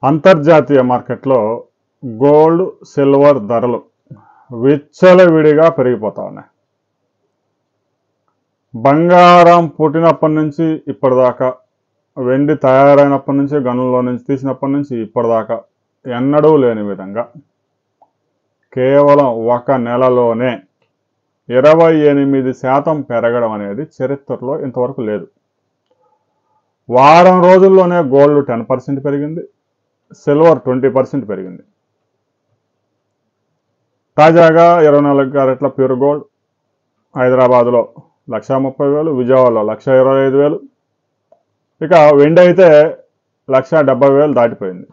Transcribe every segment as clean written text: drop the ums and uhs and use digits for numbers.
అంతర్జాతీయ మార్కెట్లో gold silver ధరలు విచ్చలవిడిగా పెరిగిపోతా ఉన్నాయి. బంగారం పుట్టినప్పటి నుంచి ఇప్పటిదాకా, వెండి తయారైనప్పటి నుంచి, గనుల్లో నుంచి తీసినప్పటి నుంచి ఇప్పటిదాకా ఎన్నడూ లేని విధంగా కేవలం ఒక నెలలోనే 28% పెరగడం అనేది చరిత్రలో ఇంతవరకు లేదు. వారం రోజుల్లోనే గోల్డ్ 10% పెరిగింది, సిల్వర్ 20% పెరిగింది. తాజాగా 24 క్యారెట్ల ప్యూర్ గోల్డ్ హైదరాబాద్లో 1,30,000, విజయవాడలో 1,25,000, ఇక వెండి అయితే 1,70,000 దాటిపోయింది.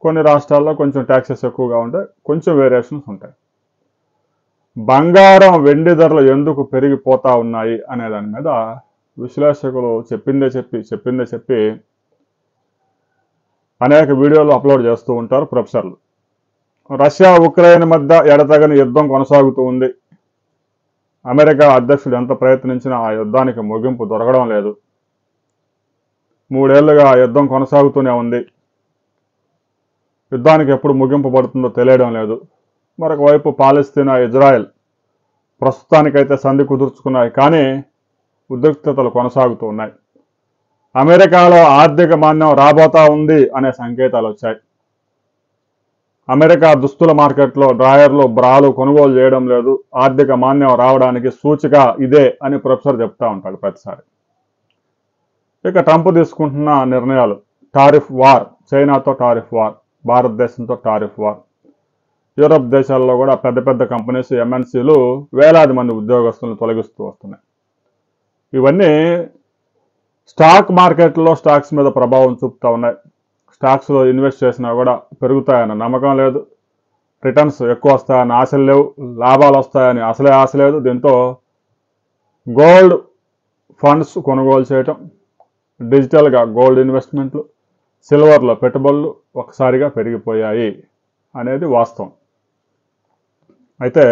కొన్ని రాష్ట్రాల్లో కొంచెం ట్యాక్సెస్ ఎక్కువగా ఉంటాయి, కొంచెం వేరియేషన్స్ ఉంటాయి. బంగారం వెండి ధరలు ఎందుకు పెరిగిపోతా ఉన్నాయి అనే దాని మీద విశ్లేషకులు చెప్పిందే చెప్పి అనేక వీడియోలు అప్లోడ్ చేస్తూ ఉంటారు ప్రొఫెసర్లు. రష్యా ఉక్రెయిన్ మధ్య ఎడతెగని యుద్ధం కొనసాగుతూ ఉంది. అమెరికా అధ్యక్షుడు ఎంత ప్రయత్నించినా ఆ యుద్ధానికి ముగింపు దొరకడం లేదు. 3 ఏళ్లుగా యుద్ధం కొనసాగుతూనే ఉంది. యుద్ధానికి ఎప్పుడు ముగింపు పడుతుందో తెలియడం లేదు. మరొక వైపు పాలస్తీనా, ఇజ్రాయెల్ ప్రస్తుతానికైతే సంధి కుదుర్చుకున్నాయి, కానీ ఉద్రిక్తతలు కొనసాగుతూ ఉన్నాయి. అమెరికాలో ఆర్థిక మాంద్యం రాబోతా ఉంది అనే సంకేతాలు వచ్చాయి. అమెరికా దుస్తుల మార్కెట్లో డ్రాయర్లు, బ్రాలు కొనుగోలు చేయడం లేదు. ఆర్థిక మాంద్యం రావడానికి సూచిక ఇదే అని ప్రొఫెసర్ చెప్తా ఉంటాడు ప్రతిసారి. ఇక ట్రంప్ తీసుకుంటున్న నిర్ణయాలు, టారిఫ్ వార్, చైనాతో టారిఫ్ వార్, భారతదేశంతో టారిఫ్ వార్, యూరప్ దేశాల్లో కూడా పెద్ద పెద్ద కంపెనీస్, ఎంఎన్సీలు వేలాది మంది ఉద్యోగస్తులను తొలగిస్తూ వస్తున్నాయి. ఇవన్నీ స్టాక్ మార్కెట్లో స్టాక్స్ మీద ప్రభావం చూపుతూ ఉన్నాయి. స్టాక్స్లో ఇన్వెస్ట్ చేసినా కూడా పెరుగుతాయన్న నమ్మకం లేదు, రిటర్న్స్ ఎక్కువ వస్తాయని ఆశలు లేవు, లాభాలు వస్తాయని అసలే ఆశ లేదు. దీంతో గోల్డ్ ఫండ్స్ కొనుగోలు చేయటం, డిజిటల్గా గోల్డ్ ఇన్వెస్ట్మెంట్లు, సిల్వర్లో పెట్టుబడులు ఒకసారిగా పెరిగిపోయాయి అనేది వాస్తవం. అయితే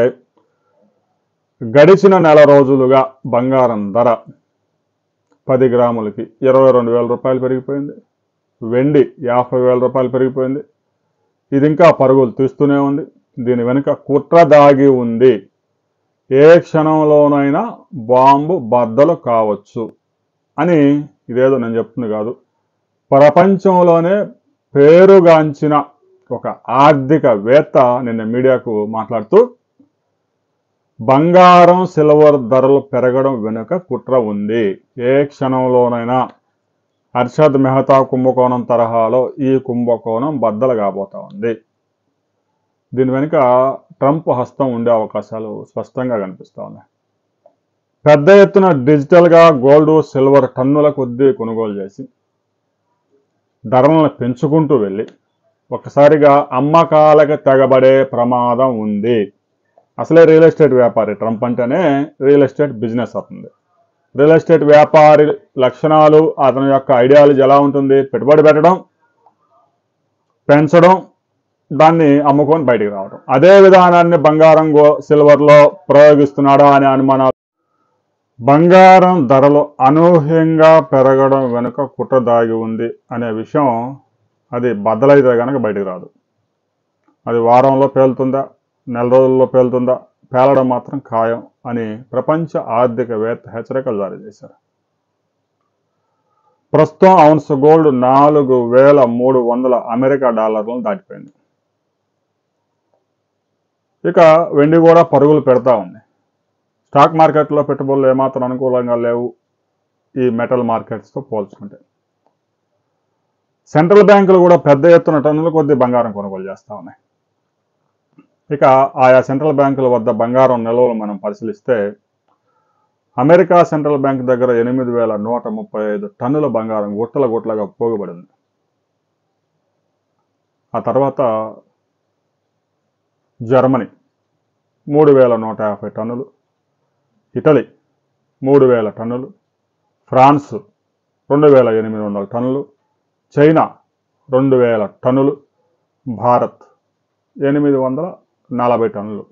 గడిచిన నెల రోజులుగా బంగారం ధర 10 గ్రాములకి 22,000 రూపాయలు పెరిగిపోయింది. వెండి 50,000 రూపాయలు పెరిగిపోయింది. ఇది ఇంకా పరుగులు తీస్తూనే ఉంది. దీని వెనుక కుట్ర దాగి ఉంది. ఏ క్షణంలోనైనా బాంబు బద్దలు కావచ్చు అని ఇదేదో నేను చెప్తుంది కాదు. ప్రపంచంలోనే పేరుగాంచిన ఒక ఆర్థికవేత్త నిన్న మీడియాకు మాట్లాడుతూ బంగారం సిల్వర్ ధరలు పెరగడం వెనుక కుట్ర ఉంది, ఏ క్షణంలోనైనా హర్షద్ మెహతా కుంభకోణం తరహాలో ఈ కుంభకోణం బద్దలు కాబోతా ఉంది. దీని వెనుక ట్రంప్ హస్తం ఉండే అవకాశాలు స్పష్టంగా కనిపిస్తూ ఉన్నాయి. పెద్ద ఎత్తున డిజిటల్గా గోల్డ్ సిల్వర్ టన్నుల కొద్దీ కొనుగోలు చేసి ధరలను పెంచుకుంటూ వెళ్ళి ఒకసారిగా అమ్మకాలకు తెగబడే ప్రమాదం ఉంది. అసలే రియల్ ఎస్టేట్ వ్యాపారి ట్రంప్ అంటేనే రియల్ ఎస్టేట్ బిజినెస్ అవుతుంది. రియల్ ఎస్టేట్ వ్యాపారి లక్షణాలు, అతని యొక్క ఐడియాలజీ ఎలా ఉంటుంది? పెట్టుబడి పెట్టడం, పెంచడం, దాన్ని అమ్ముకొని బయటికి రావడం. అదే విధానాన్ని బంగారం సిల్వర్లో ప్రయోగిస్తున్నాడా అనే అనుమానాలు. బంగారం ధరలు అనూహ్యంగా పెరగడం వెనుక కుట్ర దాగి ఉంది అనే విషయం అది బద్దలైతే కనుక బయటికి రాదు. అది వారంలో పేలుతుందా, నెల రోజుల్లో పేలుతుందా? పేలడం మాత్రం ఖాయం అని ప్రపంచ ఆర్థికవేత్త హెచ్చరికలు జారీ చేశారు. ప్రస్తుతం ఔన్స్ గోల్డ్ 4,300 అమెరికా డాలర్లను దాటిపోయింది. ఇక వెండి కూడా పరుగులు పెడతా ఉంది. స్టాక్ మార్కెట్లో పెట్టుబడులు ఏమాత్రం అనుకూలంగా లేవు ఈ మెటల్ మార్కెట్స్తో పోల్చుకుంటే. సెంట్రల్ బ్యాంకులు కూడా పెద్ద ఎత్తున టన్నుల కొద్దీ బంగారం కొనుగోలు చేస్తూ ఉన్నాయి. ఇక ఆయా సెంట్రల్ బ్యాంకుల వద్ద బంగారం నిల్వలు మనం పరిశీలిస్తే అమెరికా సెంట్రల్ బ్యాంక్ దగ్గర 8,135 టన్నుల బంగారం గుట్టలుగా పోగుబడింది. ఆ తర్వాత జర్మనీ 3,150 టన్నులు, ఇటలీ 3,000 టన్నులు, ఫ్రాన్స్ 2,800 టన్నులు, చైనా 2,000 టన్నులు, భారత్ 840 టన్నులు.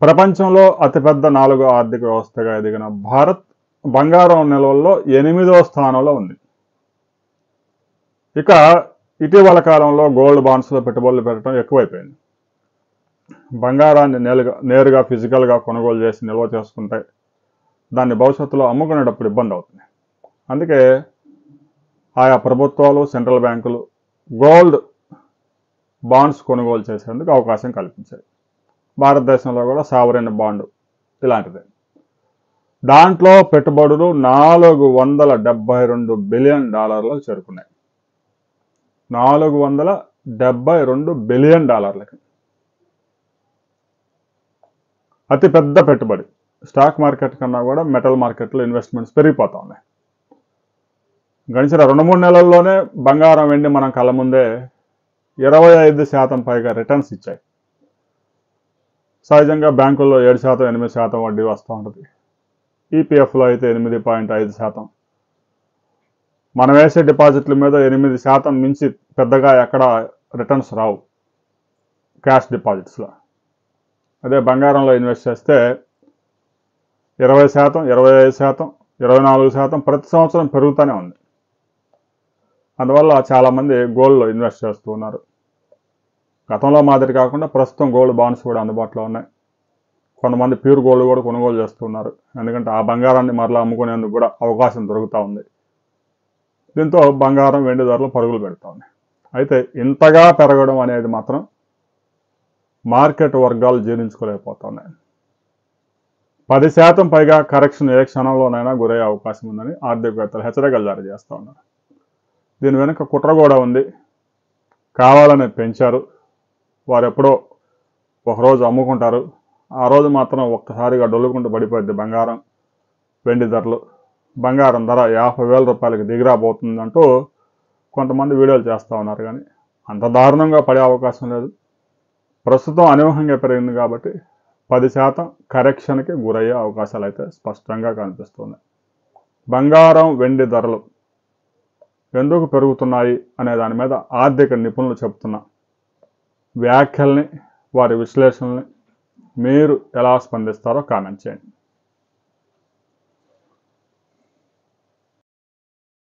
ప్రపంచంలో అతిపెద్ద 4వ ఆర్థిక వ్యవస్థగా ఎదిగిన భారత్ బంగారం నిల్వల్లో 8వ స్థానంలో ఉంది. ఇక ఇటీవల కాలంలో గోల్డ్ బాండ్స్లో పెట్టుబడులు పెట్టడం ఎక్కువైపోయింది. బంగారాన్ని నేరుగా ఫిజికల్గా కొనుగోలు చేసి నిల్వ చేసుకుంటే దాన్ని భవిష్యత్తులో అమ్ముకునేటప్పుడు ఇబ్బంది అవుతుంది. అందుకే ఆయా ప్రభుత్వాలు, సెంట్రల్ బ్యాంకులు గోల్డ్ బాండ్స్ కొనుగోలు చేసేందుకు అవకాశం కల్పించాయి. భారతదేశంలో కూడా సావరెన్ బాండ్ ఇలాంటిదే. దాంట్లో పెట్టుబడులు $472 బిలియన్ చేరుకున్నాయి. $472 బిలియన్. అతిపెద్ద పెట్టుబడి. స్టాక్ మార్కెట్ కన్నా కూడా మెటల్ మార్కెట్లో ఇన్వెస్ట్మెంట్స్ పెరిగిపోతా ఉన్నాయి. గడిచిన 2-3 నెలల్లోనే బంగారం, వెండి మనం కళ్ళ ముందే 25% పైగా రిటర్న్స్ ఇచ్చాయి. సహజంగా బ్యాంకుల్లో 7%, 8% వడ్డీ వస్తూ ఉంటుంది. ఈపీఎఫ్లో అయితే 8.5%. మనం వేసే డిపాజిట్ల మీద 8% మించి పెద్దగా ఎక్కడ రిటర్న్స్ రావు క్యాష్ డిపాజిట్స్లో. అదే బంగారంలో ఇన్వెస్ట్ చేస్తే 20%, 25%, 24% ప్రతి సంవత్సరం పెరుగుతూనే ఉంది. అందువల్ల చాలామంది గోల్డ్లో ఇన్వెస్ట్ చేస్తూ ఉన్నారు. గతంలో మాదిరి కాకుండా ప్రస్తుతం గోల్డ్ బాండ్స్ కూడా అందుబాటులో ఉన్నాయి. కొంతమంది ప్యూర్ గోల్డ్ కూడా కొనుగోలు చేస్తున్నారు. ఎందుకంటే ఆ బంగారాన్ని మరలా అమ్ముకునేందుకు కూడా అవకాశం దొరుకుతూ ఉంది. దీంతో బంగారం, వెండి ధరలు పరుగులు పెడతా ఉన్నాయి. అయితే ఇంతగా పెరగడం అనేది మాత్రం మార్కెట్ వర్గాలు జీర్ణించుకోలేకపోతున్నాయి. 10% పైగా కరెక్షన్ ఏ క్షణంలోనైనా గురయ్యే అవకాశం ఉందని ఆర్థికవేత్తలు హెచ్చరికలు జారీ చేస్తూ ఉన్నారు. దీని వెనుక కుట్ర కూడా ఉంది. కావాలని పెంచారు. వారు ఎప్పుడో ఒకరోజు అమ్ముకుంటారు. ఆ రోజు మాత్రం ఒక్కసారిగా డొల్లుకుంటూ పడిపోద్ది బంగారం, వెండి ధరలు. బంగారం ధర 50,000 రూపాయలకి దిగిరాబోతుందంటూ కొంతమంది వీడియోలు చేస్తూ ఉన్నారు. కానీ అంత దారుణంగా పడే అవకాశం లేదు. ప్రస్తుతం అనూహ్యంగా పెరిగింది కాబట్టి 10% కరెక్షన్కి గురయ్యే అవకాశాలు అయితే స్పష్టంగా కనిపిస్తున్నాయి. బంగారం, వెండి ధరలు ఎందుకు పెరుగుతున్నాయి అనే దాని మీద ఆర్థిక నిపుణులు చెబుతున్న వ్యాఖ్యల్ని, వారి విశ్లేషణల్ని మీరు ఎలా స్పందిస్తారో కామెంట్ చేయండి.